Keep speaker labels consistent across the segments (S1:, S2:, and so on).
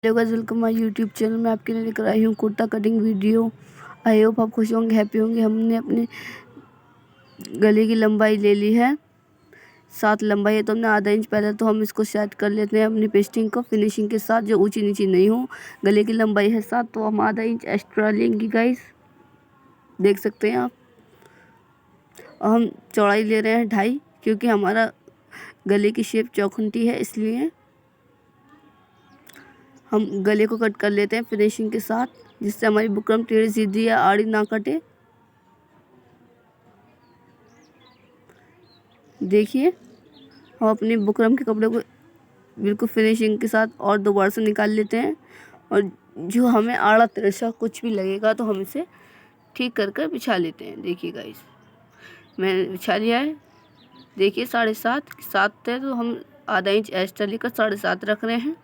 S1: Hello guys, welcome my YouTube channel में आपके लिए लेकर आई हूँ kurta cutting video. I hope आप खुश होंगे, हैप्पी होंगे। हमने अपने गले की लंबाई ले ली है 7 लंबाई है, तो हमने आधा इंच पहले तो हम इसको सेट कर लेते हैं अपनी पेस्टिंग को फिनिशिंग के साथ, जो ऊंची नीची नहीं हो। गले की लंबाई है 7, तो हम आधा इंच एक्स्ट्रा लेंगे गाइस, देख सकते हैं आप। और हम चौड़ाई ले रहे हैं 2.5, क्योंकि हमारा गले की शेप चौखुंटी है, इसलिए हम गले को कट कर लेते हैं फिनिशिंग के साथ, जिससे हमारी बुकरम टेढ़ी सीधी या आड़ी ना कटे। देखिए, हम अपनी बुकरम के कपड़े को बिल्कुल फिनिशिंग के साथ और दोबारा से निकाल लेते हैं, और जो हमें आड़ा तिरछा कुछ भी लगेगा तो हम इसे ठीक कर कर बिछा लेते हैं। देखिए गाइस, मैंने बिछा लिया है। देखिए 7.5 है, तो हम आधा इंच एक्स्ट्रा लेकर 7.5 रख रहे हैं।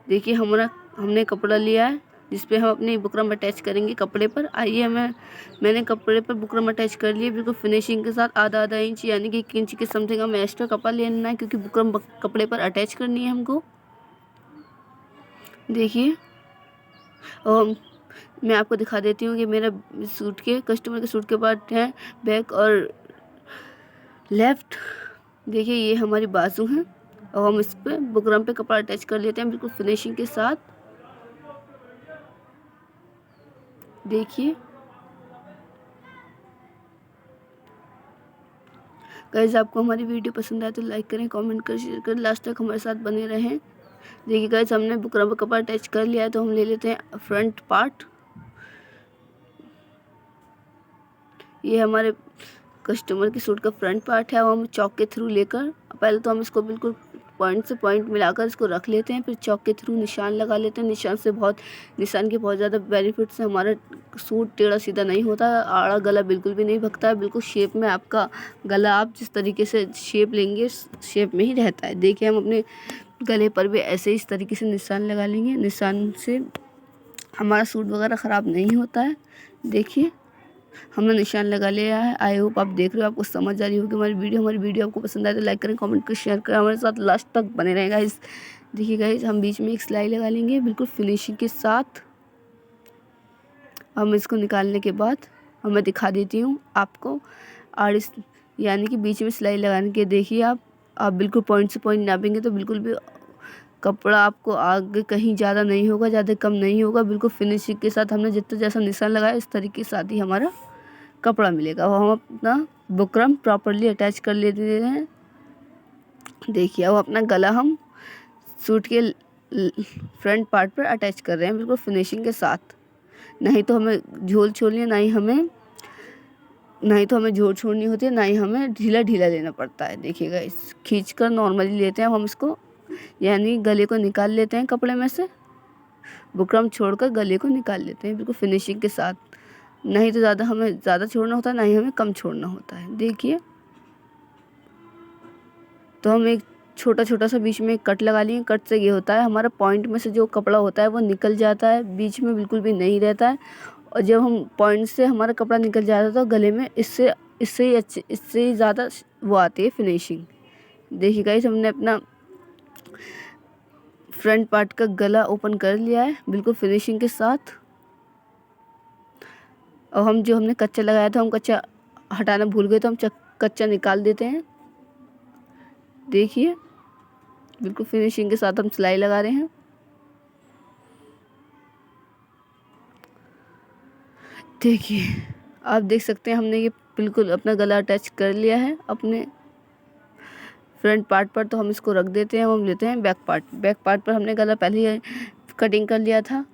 S1: देखिए हमने कपड़ा लिया है जिस पे हम अपनी बुकरम अटैच करेंगे कपड़े पर। आइए, मैंने कपड़े पर बुकरम अटैच कर लिए बिल्कुल फिनिशिंग के साथ। आधा इंच यानी कि 1 इंच के समथिंग हमें एक्स्ट्रा कपड़ा लेना है, क्योंकि बुकरम कपड़े पर अटैच करनी है हमको। देखिए, और मैं आपको दिखा देती हूँ कि मेरा कस्टमर के सूट के पार्ट हैं बैक और लेफ्ट। देखिए, ये हमारी बाजू हैं, और हम इस पर बुकरम पे कपड़ा अटैच कर लेते हैं बिल्कुल फिनिशिंग के साथ। देखिए गाइस, आपको हमारी वीडियो पसंद आए तो लाइक करें, कमेंट करें, शेयर करें, लास्ट तक हमारे साथ बने रहें। देखिए गाइस, हमने बुकरम पे कपड़ा अटैच कर लिया है, तो हम ले लेते हैं फ्रंट पार्ट। ये हमारे कस्टमर की सूट का फ्रंट पार्ट है, और हम चौक के थ्रू लेकर पहले तो हम इसको बिल्कुल पॉइंट से पॉइंट मिलाकर इसको रख लेते हैं, फिर चौक के थ्रू निशान लगा लेते हैं। निशान के बहुत ज़्यादा बेनिफिट्स हैं। हमारा सूट टेढ़ा सीधा नहीं होता, आड़ा गला बिल्कुल भी नहीं भगता है, बिल्कुल शेप में आपका गला आप जिस तरीके से शेप लेंगे शेप में ही रहता है। देखिए, हम अपने गले पर भी ऐसे इस तरीके से निशान लगा लेंगे। निशान से हमारा सूट वगैरह ख़राब नहीं होता है। देखिए, हमने निशान लगा लिया है। आई होप आप देख रहे हो, आपको समझ आ रही होगी हमारी वीडियो आपको पसंद आए तो लाइक करें, कमेंट करें, शेयर करें, हमारे साथ लास्ट तक बने रहें गाइस। देखिए गाइस, हम बीच में एक सिलाई लगा लेंगे बिल्कुल फिनिशिंग के साथ। हम इसको निकालने के बाद मैं दिखा देती हूँ आपको। और यानी कि बीच में सिलाई लगाने के देखिए आप बिल्कुल पॉइंट से पॉइंट नापेंगे तो बिल्कुल भी कपड़ा आपको आगे कहीं ज़्यादा नहीं होगा, ज़्यादा कम नहीं होगा। बिल्कुल फिनिशिंग के साथ हमने जितना जैसा निशान लगाया इस तरीके के साथ ही हमारा कपड़ा मिलेगा। वो हम अपना बुकरम प्रॉपरली अटैच कर लेते हैं। देखिए, अब अपना गला हम सूट के फ्रंट पार्ट पर अटैच कर रहे हैं बिल्कुल फिनिशिंग के साथ। नहीं तो हमें झोल छोड़नी है, नहीं तो हमें झोल छोड़नी होती है, ना ही हमें ढीला लेना पड़ता है। देखिएगा, इस खींच कर नॉर्मली लेते हैं हम इसको, यानी गले को निकाल लेते हैं कपड़े में से, बुकरम छोड़कर गले को निकाल लेते हैं बिल्कुल फिनिशिंग के साथ। नहीं तो हमें ज़्यादा छोड़ना होता है, ना ही हमें कम छोड़ना होता है। देखिए, तो हम एक छोटा सा बीच में एक कट लगा लिए। कट से ये होता है, हमारा पॉइंट में से जो कपड़ा होता है वो निकल जाता है, बीच में बिल्कुल भी नहीं रहता है। और जब हम पॉइंट से हमारा कपड़ा निकल जाता है तो गले में इससे ही ज़्यादा वो आती है फिनिशिंग। देखिए गाइस, हमने अपना फ्रंट पार्ट का गला ओपन कर लिया है बिल्कुल फिनिशिंग के साथ। और हमने कच्चा लगाया था, हम कच्चा हटाना भूल गए, तो हम कच्चा निकाल देते हैं। देखिए, बिल्कुल फिनिशिंग के साथ हम सिलाई लगा रहे हैं। देखिए, आप देख सकते हैं हमने ये बिल्कुल अपना गला अटैच कर लिया है अपने फ्रंट पार्ट पर। तो हम इसको रख देते हैं। हम लेते हैं बैक पार्ट पर हमने गला पहले ही कटिंग कर लिया था।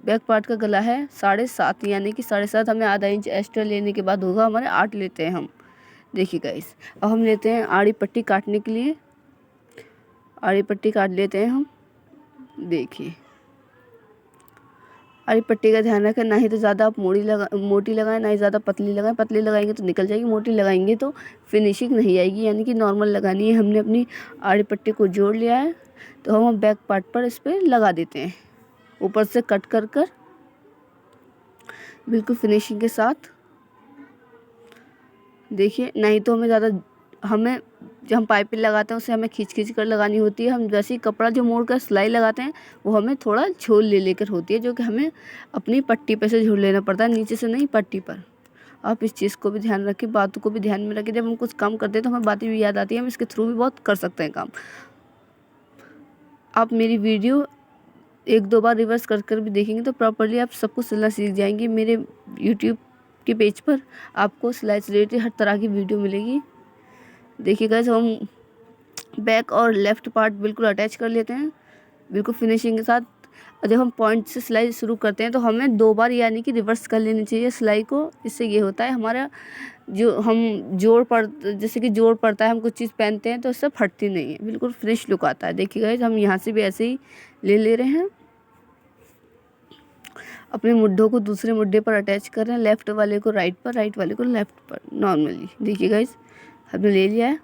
S1: बैक पार्ट का गला है 7.5, यानी कि 7.5 हमें आधा इंच एक्स्ट्रा लेने के बाद होगा हमारे 8 लेते हैं हम। देखिए गाइस, अब हम लेते हैं आड़ी पट्टी काटने के लिए। आड़ी पट्टी काट लेते हैं हम। देखिए, आड़ी पट्टी का ध्यान रखें, ना ही तो ज़्यादा आप मोटी लगाएं, ना ही ज़्यादा पतली लगाएं। पतली लगाएंगे तो निकल जाएगी, मोटी लगाएंगे तो फिनिशिंग नहीं आएगी, यानी कि नॉर्मल लगानी है। हमने अपनी आड़ी पट्टी को जोड़ लिया है, तो हम बैक पार्ट पर इस पर लगा देते हैं, ऊपर से कट कर बिल्कुल फिनिशिंग के साथ। देखिए, नहीं तो हमें ज़्यादा हमें जब हम पाइपिंग लगाते हैं उसे हमें खींच कर लगानी होती है। हम जैसे ही कपड़ा जो मोड़ कर सिलाई लगाते हैं वो हमें थोड़ा झोल ले लेकर होती है, जो कि हमें अपनी पट्टी पे से झोल लेना पड़ता है, नीचे से नहीं, पट्टी पर। आप इस चीज़ को भी ध्यान रखें, बातों को भी ध्यान में रखें। जब हम कुछ काम करते हैं तो हमें बातें भी याद आती है, हम इसके थ्रू भी बहुत कर सकते हैं काम। आप मेरी वीडियो 1-2 बार रिवर्स कर भी देखेंगे तो प्रॉपर्ली आप सब कुछ सिलना सीख जाएंगे। मेरे यूट्यूब के पेज पर आपको सिलाई से रिलेटेड हर तरह की वीडियो मिलेगी। देखिए गाइस, हम बैक और लेफ़्ट पार्ट बिल्कुल अटैच कर लेते हैं, बिल्कुल फिनिशिंग के साथ। और जब हम पॉइंट से सिलाई शुरू करते हैं तो हमें 2 बार यानी कि रिवर्स कर लेनी चाहिए सिलाई को। इससे ये होता है हमारा जो हम जैसे कि जोड़ पड़ता है, हम कुछ चीज़ पहनते हैं तो उससे फटती नहीं है, बिल्कुल फ्रेश लुक आता है। देखिए गाइस, हम यहाँ से भी ऐसे ही ले रहे हैं, अपने मुड्ढों को दूसरे मुड्ढे पर अटैच कर रहे हैं, लेफ़्ट वाले को राइट पर, राइट वाले को लेफ़्ट पर नॉर्मली। देखिए गाइस, हमने ले लिया है।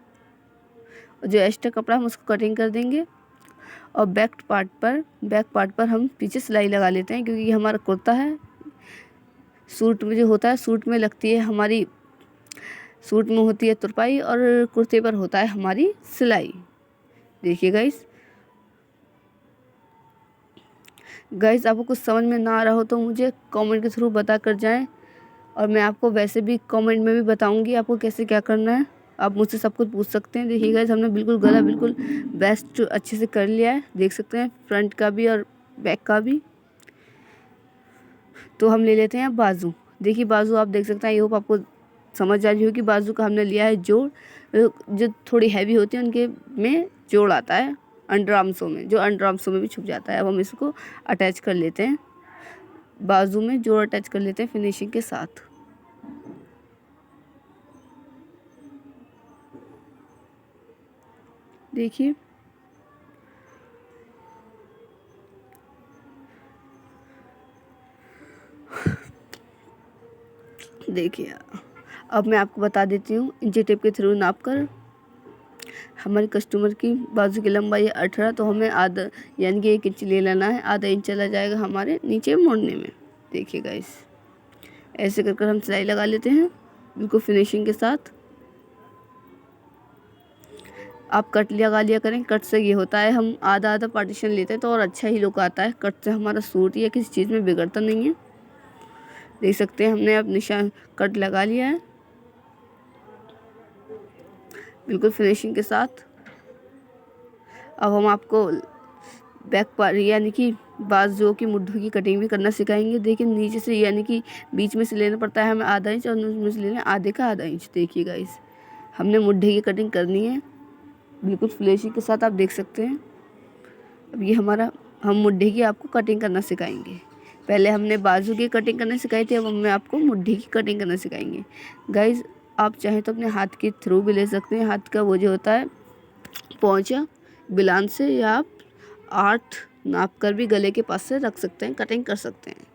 S1: और जो एक्स्ट्रा कपड़ा हम उसको कटिंग कर देंगे। और बैक पार्ट पर हम पीछे सिलाई लगा लेते हैं, क्योंकि ये हमारा कुर्ता है। सूट में जो होता है, सूट में लगती है हमारी, सूट में होती है तुरपाई और कुर्ते पर होता है हमारी सिलाई। देखिए गाइस आपको कुछ समझ में ना आ रहा हो तो मुझे कमेंट के थ्रू बता कर जाएं, और मैं आपको वैसे भी कमेंट में भी बताऊंगी आपको कैसे क्या करना है। आप मुझसे सब कुछ पूछ सकते हैं। देखिए गाइस, हमने बिल्कुल गला बिल्कुल बेस्ट अच्छे से कर लिया है, देख सकते हैं, फ्रंट का भी और बैक का भी। तो हम ले लेते हैं बाजू। देखिए बाजू आप देख सकते हैं, आई होप आपको समझ आ रही हो कि बाजू का हमने लिया है जोड़। जो थोड़ी हैवी होती है उनके में जोड़ आता है अंडर आर्म्सों में, जो अंडर आर्म्सों में भी छुप जाता है। अब हम इसको अटैच कर लेते हैं, बाजू में जोड़ अटैच कर लेते हैं फिनिशिंग के साथ। देखिए देखिए अब मैं आपको बता देती हूँ, इंची टेप के थ्रू नाप कर। हमारे कस्टमर की बाजू की लंबाई है 18, तो हमें आधा यानी कि 1 इंच ले लेना है, आधा इंच चला जाएगा हमारे नीचे मोड़ने में। देखिए गाइस, ऐसे कर हम सिलाई लगा लेते हैं बिल्कुल फिनिशिंग के साथ। आप कट लगा लिया करें, कट से ये होता है हम आधा आधा पार्टीशन लेते हैं तो और अच्छा ही लुक आता है। कट से हमारा सूट या किसी चीज़ में बिगड़ता नहीं है। देख सकते हैं हमने अब निशान कट लगा लिया है बिल्कुल फिनिशिंग के साथ। अब हम आपको बैक पार्ट यानी कि बाजू की मुड्ढों की कटिंग भी करना सिखाएंगे। देखिए नीचे से यानी कि बीच में से लेना पड़ता है हमें आधा इंच, और उसमें से लेना आधे का आधा इंच। देखिए गाइस, हमने मुड्ढे की कटिंग करनी है बिल्कुल फिनिशिंग के साथ, आप देख सकते हैं। अब ये हम मुड्ढे की आपको कटिंग करना सिखाएंगे। पहले हमने बाजू की कटिंग करना सिखाई थी, अब हमें आपको मुड्ढे की कटिंग करना सिखाएंगे। गाइस आप चाहें तो अपने हाथ के थ्रू भी ले सकते हैं, हाथ का वो जो होता है पहुँचा बिलान से, या आप 8 नाप कर भी गले के पास से रख सकते हैं, कटिंग कर सकते हैं।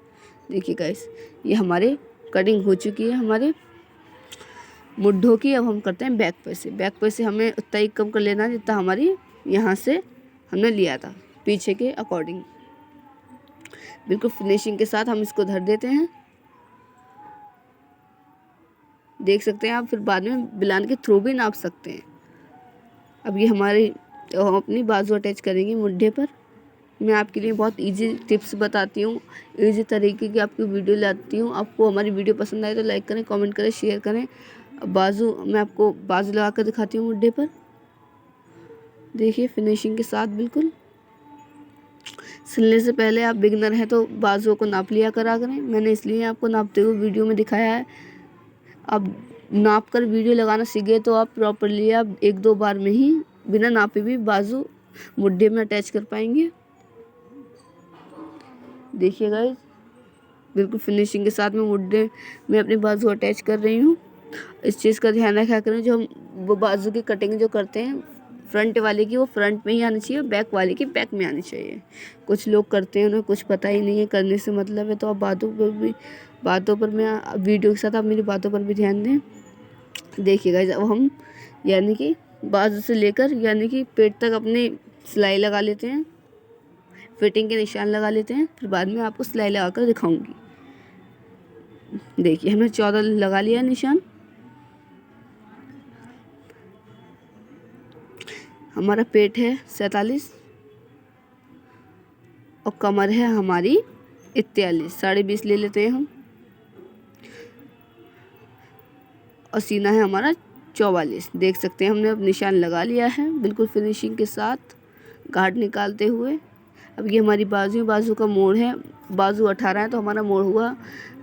S1: देखिए गाइस, ये हमारे कटिंग हो चुकी है हमारे मुड्ढों की। अब हम करते हैं बैक पे से हमें उतना ही कम कर लेना है जितना हमारी यहाँ से हमने लिया था पीछे के अकॉर्डिंग। बिल्कुल फिनिशिंग के साथ हम इसको धर देते हैं, देख सकते हैं आप। फिर बाद में बिलान के थ्रू भी नाप सकते हैं। अब ये हम अपनी बाजू अटैच करेंगे मुड्ढे पर। मैं आपके लिए बहुत इजी टिप्स बताती हूँ, इजी तरीके की आपकी वीडियो लाती हूँ। आपको हमारी वीडियो पसंद आए तो लाइक करें, कमेंट करें, शेयर करें। बाजू मैं आपको बाजू लगा कर दिखाती हूँ मुड्ढे पर। देखिए फिनिशिंग के साथ बिल्कुल। सिलने से पहले आप बिगनर हैं तो बाजुओं को नाप लिया करा करें, मैंने इसलिए आपको नापते हुए वीडियो में दिखाया है। आप नाप कर वीडियो लगाना सीख गए तो आप प्रॉपरली आप 1-2 बार में ही बिना नापे भी बाजू मुड्ढे में अटैच कर पाएंगे। देखिए गाइस, बिल्कुल फिनिशिंग के साथ में मुड्ढे में अपनी बाजू अटैच कर रही हूँ। इस चीज़ का ध्यान रखा करें, जो हम वो बाजू की कटिंग जो करते हैं फ्रंट वाले की, वो फ्रंट में ही आनी चाहिए, बैक वाले की बैक में आनी चाहिए। कुछ लोग करते हैं, उन्हें कुछ पता ही नहीं है, करने से मतलब है। तो आप बातों पर मैं वीडियो के साथ आप मेरी बातों पर भी ध्यान दें। देखिए गाइस, अब हम यानी कि बाजू से लेकर यानी कि पेट तक अपनी सिलाई लगा लेते हैं, फिटिंग के निशान लगा लेते हैं, फिर बाद में आपको सिलाई लगा कर दिखाऊंगी। देखिए हमने 14 लगा लिया निशान। हमारा पेट है 47 और कमर है हमारी 41, 20.5 ले लेते हैं हम। और सीना है हमारा 44। देख सकते हैं हमने अब निशान लगा लिया है बिल्कुल फिनिशिंग के साथ गाढ़ निकालते हुए। अब ये हमारी बाजू का मोड़ है, बाजू 18 है तो हमारा मोड़ हुआ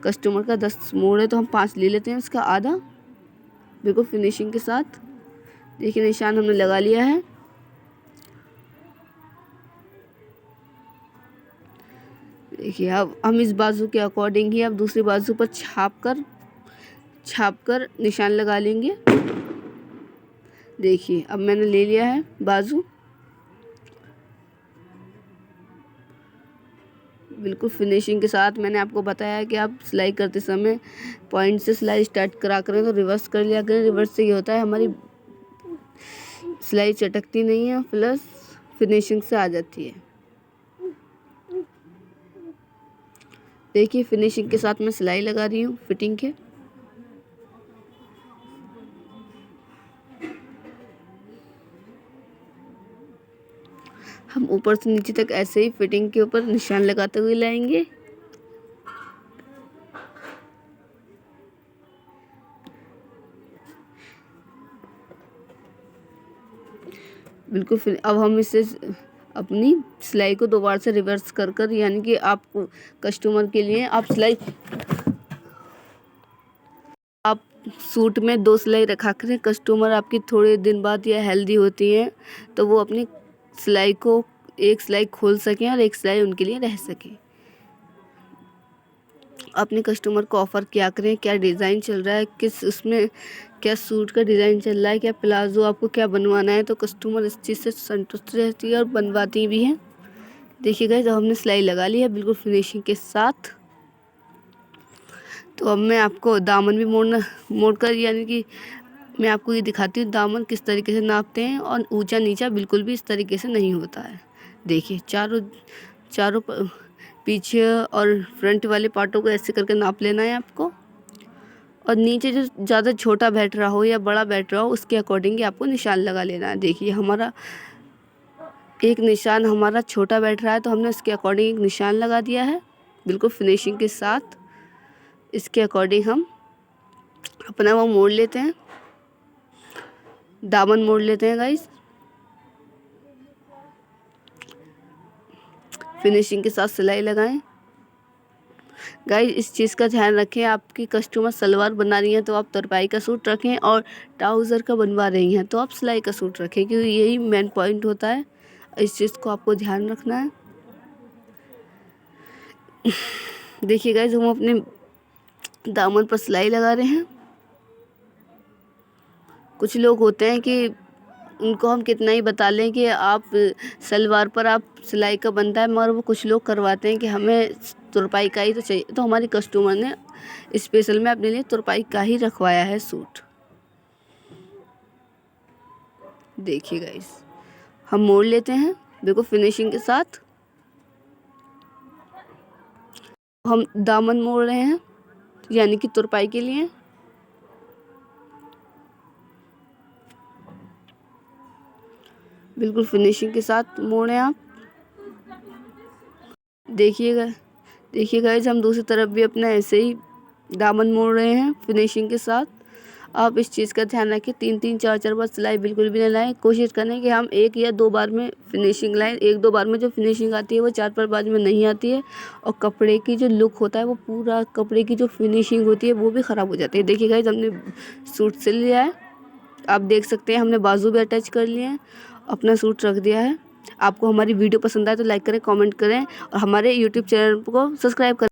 S1: कस्टमर का 10 मोड़ है तो हम 5 ले लेते हैं उसका आधा बिल्कुल फिनिशिंग के साथ। देखिए निशान हमने लगा लिया है। देखिए अब हम इस बाजू के अकॉर्डिंग ही अब दूसरी बाजू पर छाप कर निशान लगा लेंगे। देखिए अब मैंने ले लिया है बाजू बिल्कुल फिनिशिंग के साथ। मैंने आपको बताया कि आप सिलाई करते समय पॉइंट से सिलाई स्टार्ट करा करें तो रिवर्स कर लिया करें। रिवर्स से ये होता है हमारी सिलाई चटकती नहीं है प्लस फिनिशिंग से आ जाती है। देखिए फिनिशिंग के साथ मैं सिलाई लगा रही हूँ फिटिंग के। हम ऊपर से नीचे तक ऐसे ही फिटिंग के ऊपर निशान लगाते हुए लाएंगे। बिल्कुल फिर अब हम इसे अपनी सिलाई को दोबारा से रिवर्स कर यानी कि आपको कस्टमर के लिए आप सूट में 2 सिलाई रखा करें। कस्टमर आपकी थोड़े दिन बाद या हेल्दी होती हैं तो वो अपनी सिलाई को एक सिलाई खोल सकें और एक सिलाई उनके लिए रह सके। अपने कस्टमर को ऑफ़र क्या करें, क्या डिज़ाइन चल रहा है, किस उसमें क्या सूट का डिज़ाइन चल रहा है, क्या प्लाज़ो आपको क्या बनवाना है, तो कस्टमर इस चीज़ से संतुष्ट रहती है और बनवाती भी हैं। देखिए गाइस हमने सिलाई लगा ली है बिल्कुल फिनिशिंग के साथ। तो अब मैं आपको दामन भी मोड़ कर यानी कि मैं आपको ये दिखाती हूँ दामन किस तरीके से नापते हैं और ऊंचा नीचा बिल्कुल भी इस तरीके से नहीं होता है। देखिए चारों पीछे और फ्रंट वाले पार्टों को ऐसे करके नाप लेना है आपको। और नीचे जो ज़्यादा छोटा बैठ रहा हो या बड़ा बैठ रहा हो उसके अकॉर्डिंग ही आपको निशान लगा लेना है। देखिए हमारा एक निशान हमारा छोटा बैठ रहा है तो हमने उसके अकॉर्डिंग एक निशान लगा दिया है बिल्कुल फिनिशिंग के साथ। इसके अकॉर्डिंग हम अपना वो मोड़ लेते हैं, दामन मोड़ लेते हैं गाइस फिनिशिंग के साथ सिलाई लगाएं। गाइस इस चीज़ का ध्यान रखें, आपकी कस्टमर सलवार बना रही हैं तो आप तरपाई का सूट रखें और ट्राउज़र का बनवा रही हैं तो आप सिलाई का सूट रखें, क्योंकि यही मेन पॉइंट होता है। इस चीज़ को आपको ध्यान रखना है। देखिए गाइस हम अपने दामन पर सिलाई लगा रहे हैं। कुछ लोग होते हैं कि उनको हम कितना ही बता लें कि आप सलवार पर आप सिलाई का बनता है, मगर वो कुछ लोग करवाते हैं कि हमें तुरपाई का ही तो चाहिए। तो हमारी कस्टमर ने स्पेशल में अपने लिए तुरपाई का ही रखवाया है सूट। देखिए गाइस हम मोड़ लेते हैं देखो फिनिशिंग के साथ। हम दामन मोड़ रहे हैं यानी कि तुरपाई के लिए। बिल्कुल फिनिशिंग के साथ मोड़ें आप। देखिए गाइस हम दूसरी तरफ भी अपना ऐसे ही दामन मोड़ रहे हैं फिनिशिंग के साथ। आप इस चीज़ का ध्यान रखें 3-3 4-4 बार सिलाई बिल्कुल भी ना लाएं। कोशिश करें कि हम 1 या 2 बार में फिनिशिंग लाएं। 1-2 बार में जो फिनिशिंग आती है वो 4-5 बार में नहीं आती है और कपड़े की जो लुक होता है वो पूरा कपड़े की जो फिनिशिंग होती है वो भी ख़राब हो जाती है। देखिए गाइस हमने सूट सिल लिया है, आप देख सकते हैं हमने बाजू भी अटैच कर लिए हैं, अपना सूट रख दिया है। आपको हमारी वीडियो पसंद आए तो लाइक करें, कमेंट करें और हमारे यूट्यूब चैनल को सब्सक्राइब करें।